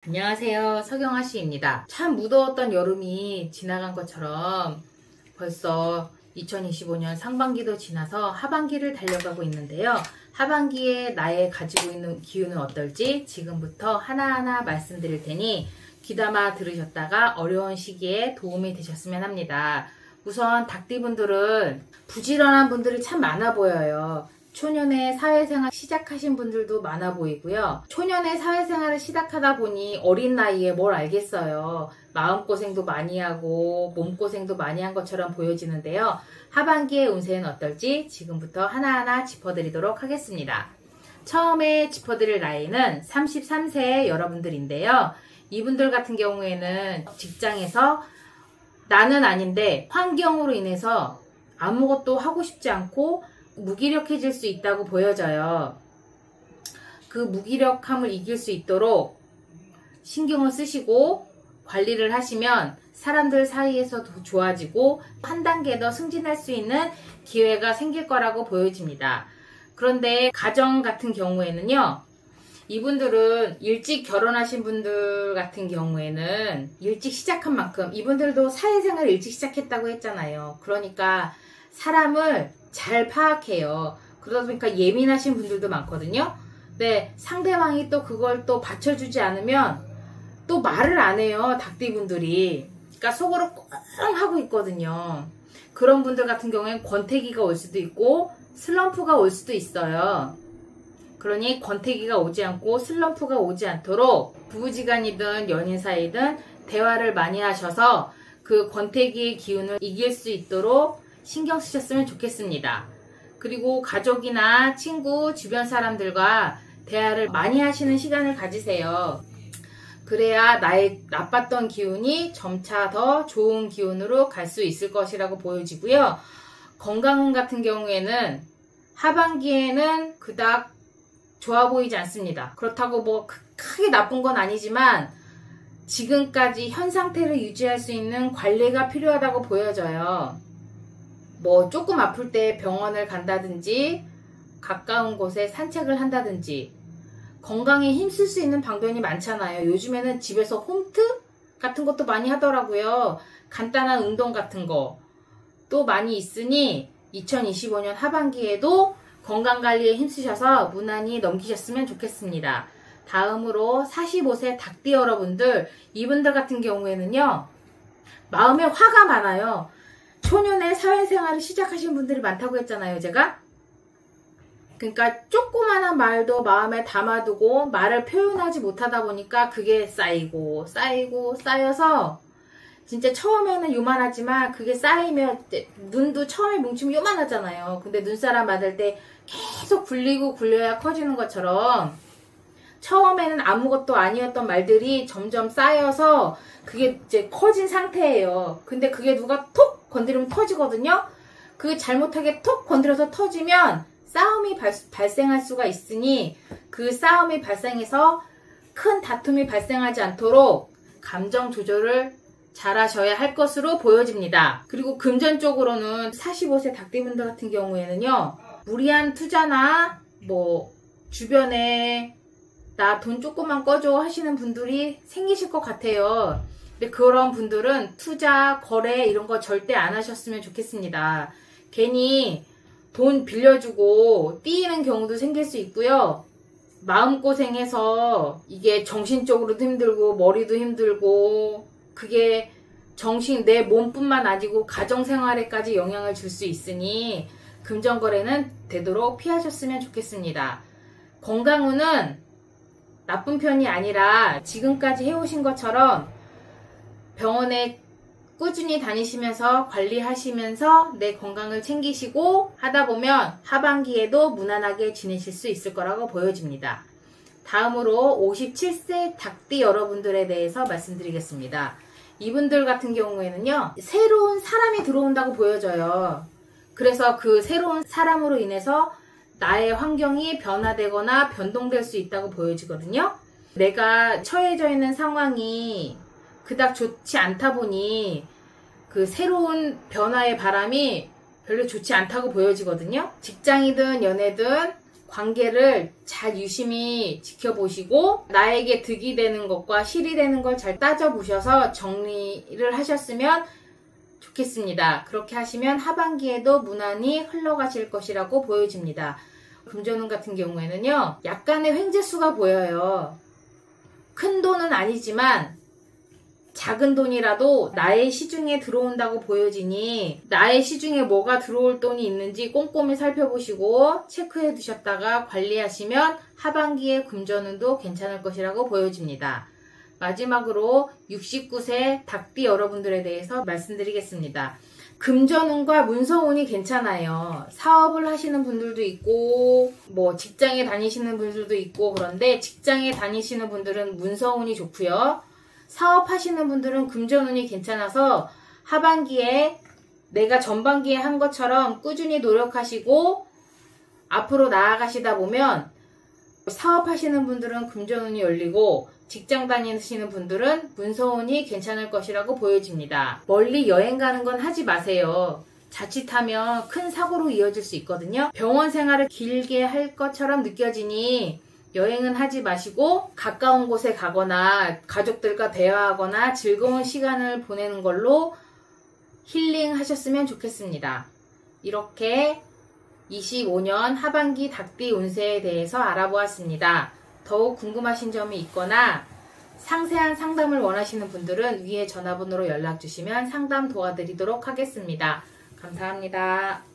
안녕하세요. 서경아 씨입니다. 참 무더웠던 여름이 지나간 것처럼 벌써 2025년 상반기도 지나서 하반기를 달려가고 있는데요. 하반기에 나의 가지고 있는 기운은 어떨지 지금부터 하나하나 말씀드릴 테니 귀담아 들으셨다가 어려운 시기에 도움이 되셨으면 합니다. 우선 닭띠분들은 부지런한 분들이 참 많아 보여요. 초년에 사회생활 시작하신 분들도 많아 보이고요. 초년에 사회생활을 시작하다 보니 어린 나이에 뭘 알겠어요. 마음고생도 많이 하고 몸고생도 많이 한 것처럼 보여지는데요. 하반기의 운세는 어떨지 지금부터 하나하나 짚어드리도록 하겠습니다. 처음에 짚어드릴 나이는 33세의 여러분들인데요. 이분들 같은 경우에는 직장에서 나는 아닌데 환경으로 인해서 아무것도 하고 싶지 않고 무기력해질 수 있다고 보여져요. 그 무기력함을 이길 수 있도록 신경을 쓰시고 관리를 하시면 사람들 사이에서도 좋아지고 한 단계 더 승진할 수 있는 기회가 생길 거라고 보여집니다. 그런데 가정 같은 경우에는요. 이분들은 일찍 결혼하신 분들 같은 경우에는 일찍 시작한 만큼 이분들도 사회생활을 일찍 시작했다고 했잖아요. 그러니까 사람을 잘 파악해요. 그러다 보니까 예민하신 분들도 많거든요. 근데 상대방이 또 그걸 또 받쳐주지 않으면 또 말을 안 해요. 닭띠분들이. 그러니까 속으로 꽁 하고 있거든요. 그런 분들 같은 경우에는 권태기가 올 수도 있고 슬럼프가 올 수도 있어요. 그러니 권태기가 오지 않고 슬럼프가 오지 않도록 부부지간이든 연인 사이든 대화를 많이 하셔서 그 권태기의 기운을 이길 수 있도록 신경 쓰셨으면 좋겠습니다. 그리고 가족이나 친구, 주변 사람들과 대화를 많이 하시는 시간을 가지세요. 그래야 나의 나빴던 기운이 점차 더 좋은 기운으로 갈 수 있을 것이라고 보여지고요. 건강 같은 경우에는 하반기에는 그닥 좋아 보이지 않습니다. 그렇다고 뭐 크게 나쁜 건 아니지만 지금까지 현 상태를 유지할 수 있는 관리가 필요하다고 보여져요. 뭐 조금 아플 때 병원을 간다든지 가까운 곳에 산책을 한다든지 건강에 힘쓸 수 있는 방법이 많잖아요. 요즘에는 집에서 홈트 같은 것도 많이 하더라고요. 간단한 운동 같은 것도 많이 있으니 2025년 하반기에도 건강관리에 힘쓰셔서 무난히 넘기셨으면 좋겠습니다. 다음으로 45세 닭띠 여러분들, 이분들 같은 경우에는요. 마음에 화가 많아요. 초년에 사회생활을 시작하신 분들이 많다고 했잖아요, 제가. 그러니까 조그마한 말도 마음에 담아두고 말을 표현하지 못하다 보니까 그게 쌓이고 쌓여서 진짜 처음에는 요만하지만 그게 쌓이면 눈도 처음에 뭉치면 요만하잖아요. 근데 눈사람 맞을 때 계속 굴리고 굴려야 커지는 것처럼 처음에는 아무것도 아니었던 말들이 점점 쌓여서 그게 이제 커진 상태예요. 근데 그게 누가 톡 건드리면 터지거든요. 그 잘못하게 톡 건드려서 터지면 싸움이 발생할 수가 있으니 그 싸움이 발생해서 큰 다툼이 발생하지 않도록 감정 조절을 잘 하셔야 할 것으로 보여집니다. 그리고 금전적으로는 45세 닭띠분들 같은 경우에는요. 무리한 투자나 뭐 주변에 나 돈 조금만 꺼줘 하시는 분들이 생기실 것 같아요. 근데 그런 분들은 투자, 거래 이런 거 절대 안 하셨으면 좋겠습니다. 괜히 돈 빌려주고 띄이는 경우도 생길 수 있고요. 마음고생해서 이게 정신적으로도 힘들고 머리도 힘들고 그게 내 몸뿐만 아니고 가정생활에까지 영향을 줄 수 있으니 금전거래는 되도록 피하셨으면 좋겠습니다. 건강운은 나쁜 편이 아니라 지금까지 해오신 것처럼 병원에 꾸준히 다니시면서 관리하시면서 내 건강을 챙기시고 하다 보면 하반기에도 무난하게 지내실 수 있을 거라고 보여집니다. 다음으로 57세 닭띠 여러분들에 대해서 말씀드리겠습니다. 이분들 같은 경우에는요. 새로운 사람이 들어온다고 보여져요. 그래서 그 새로운 사람으로 인해서 나의 환경이 변화되거나 변동될 수 있다고 보여지거든요. 내가 처해져 있는 상황이 그닥 좋지 않다 보니 그 새로운 변화의 바람이 별로 좋지 않다고 보여지거든요. 직장이든 연애든 관계를 잘 유심히 지켜보시고 나에게 득이 되는 것과 실이 되는 걸 잘 따져보셔서 정리를 하셨으면 좋겠습니다. 그렇게 하시면 하반기에도 무난히 흘러가실 것이라고 보여집니다. 금전운 같은 경우에는요, 약간의 횡재수가 보여요. 큰 돈은 아니지만 작은 돈이라도 나의 시중에 들어온다고 보여지니 나의 시중에 뭐가 들어올 돈이 있는지 꼼꼼히 살펴보시고 체크해 두셨다가 관리하시면 하반기에 금전운도 괜찮을 것이라고 보여집니다. 마지막으로 69세 닭띠 여러분들에 대해서 말씀드리겠습니다. 금전운과 문서운이 괜찮아요. 사업을 하시는 분들도 있고 직장에 다니시는 분들도 있고, 그런데 직장에 다니시는 분들은 문서운이 좋고요. 사업하시는 분들은 금전운이 괜찮아서 하반기에 내가 전반기에 한 것처럼 꾸준히 노력하시고 앞으로 나아가시다 보면 사업하시는 분들은 금전운이 열리고 직장 다니시는 분들은 문서운이 괜찮을 것이라고 보여집니다. 멀리 여행 가는 건 하지 마세요. 자칫하면 큰 사고로 이어질 수 있거든요. 병원 생활을 길게 할 것처럼 느껴지니 여행은 하지 마시고 가까운 곳에 가거나 가족들과 대화하거나 즐거운 시간을 보내는 걸로 힐링 하셨으면 좋겠습니다. 이렇게 25년 하반기 닭띠 운세에 대해서 알아보았습니다. 더욱 궁금하신 점이 있거나 상세한 상담을 원하시는 분들은 위에 전화번호로 연락 주시면 상담 도와드리도록 하겠습니다. 감사합니다.